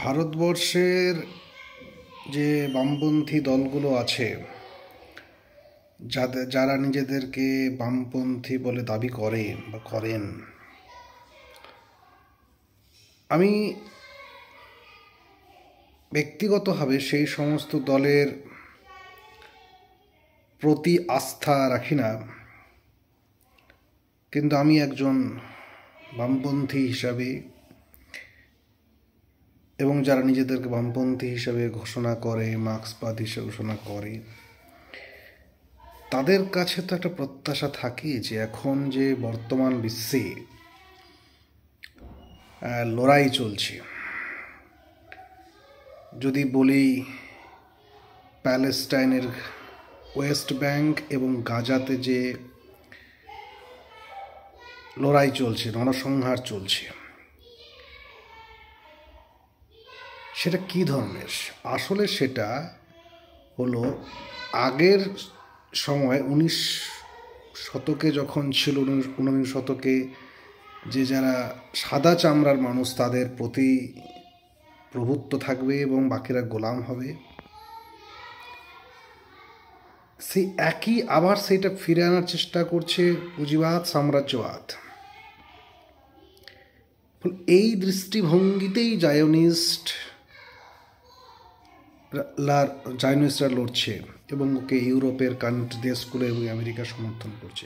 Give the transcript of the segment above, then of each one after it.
ভারতবর্ষের যে বামপন্থী দলগুলো আছে, যারা নিজেদেরকে বামপন্থী বলে দাবি করে বা করেন, আমি ব্যক্তিগতভাবে সেই সমস্ত দলের প্রতি আস্থা রাখি না, কিন্তু আমি একজন বামপন্থী হিসাবে এবং যারা নিজেদেরকে বামপন্থী হিসাবে ঘোষণা করে, মার্ক্সবাদ হিসেবে ঘোষণা করে, তাদের কাছে তো একটা প্রত্যাশা থাকে যে এখন যে বর্তমান বিশ্বে লড়াই চলছে, যদি বলি প্যালেস্টাইনের ওয়েস্ট ব্যাংক এবং গাজাতে যে লড়াই চলছে, রণসংহার চলছে, সেটা কি ধরনের? আসলে সেটা হলো আগের সময় 19 শতকে যখন ছিল, 19 শতকে যে যারা সাদা চামড়ার মানুষ, তাদের প্রতি প্রভুত্ব থাকবে এবং বাকিরা গোলাম হবে, সেই একই আবার সেটা ফিরে আনার চেষ্টা করছে পুঁজিবাদ, সাম্রাজ্যবাদ। এই দৃষ্টিভঙ্গিতেই জায়নিস্টরা লড়ছে এবং ওকে ইউরোপের দেশগুলো এবং আমেরিকা সমর্থন করছে।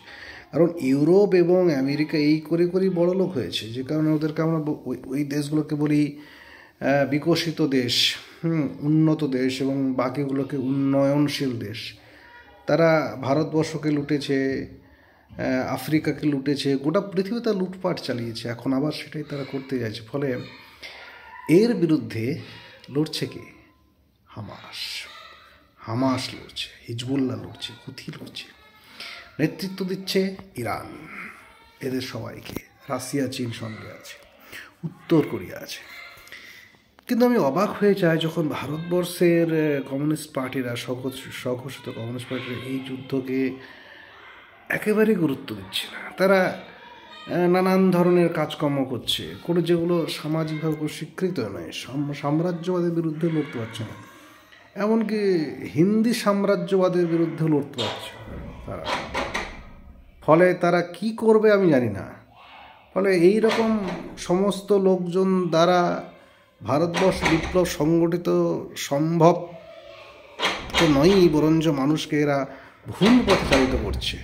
কারণ ইউরোপ এবং আমেরিকা এই করে করেই বড় লোক হয়েছে, যে কারণে ওদেরকে আমরা ওই দেশগুলোকে বলি বিকশিত দেশ, উন্নত দেশ, এবং বাকিগুলোকে উন্নয়নশীল দেশ। তারা ভারতবর্ষকে লুটেছে, আফ্রিকাকে লুটেছে, গোটা পৃথিবীতে লুটপাট চালিয়েছে, এখন আবার সেটাই তারা করতে যাচ্ছে। ফলে এর বিরুদ্ধে লড়ছে কে? হামাস লড়ছে, হিজবুল্লাহ লড়ছে, হুথি লড়ছে, নেতৃত্ব দিচ্ছে ইরান। এদের সবাইকে রাশিয়া, চীন সঙ্গে আছে, উত্তর কোরিয়া আছে। কিন্তু আমি অবাক হয়ে যাই যখন ভারতবর্ষের কমিউনিস্ট পার্টিরা, স্বঘোষিত কমিউনিস্ট পার্টিরা এই যুদ্ধকে একেবারে গুরুত্ব দিচ্ছে না। তারা নানান ধরনের কাজকর্ম করছে, কোনো যেগুলো সামাজিকভাবে স্বীকৃত নয়। সাম্রাজ্যবাদের বিরুদ্ধে লড়তে পারছে না, এমনকি হিন্দি সাম্রাজ্যবাদের বিরুদ্ধে লড়তে পারছে তারা। ফলে তারা কি করবে আমি জানি না। ফলে এই রকম সমস্ত লোকজন দ্বারা ভারতবর্ষ বিপ্লব সংগঠিত সম্ভব তো নয়ই, বরঞ্চ মানুষকে এরা ভুল পথে চালিত করছে।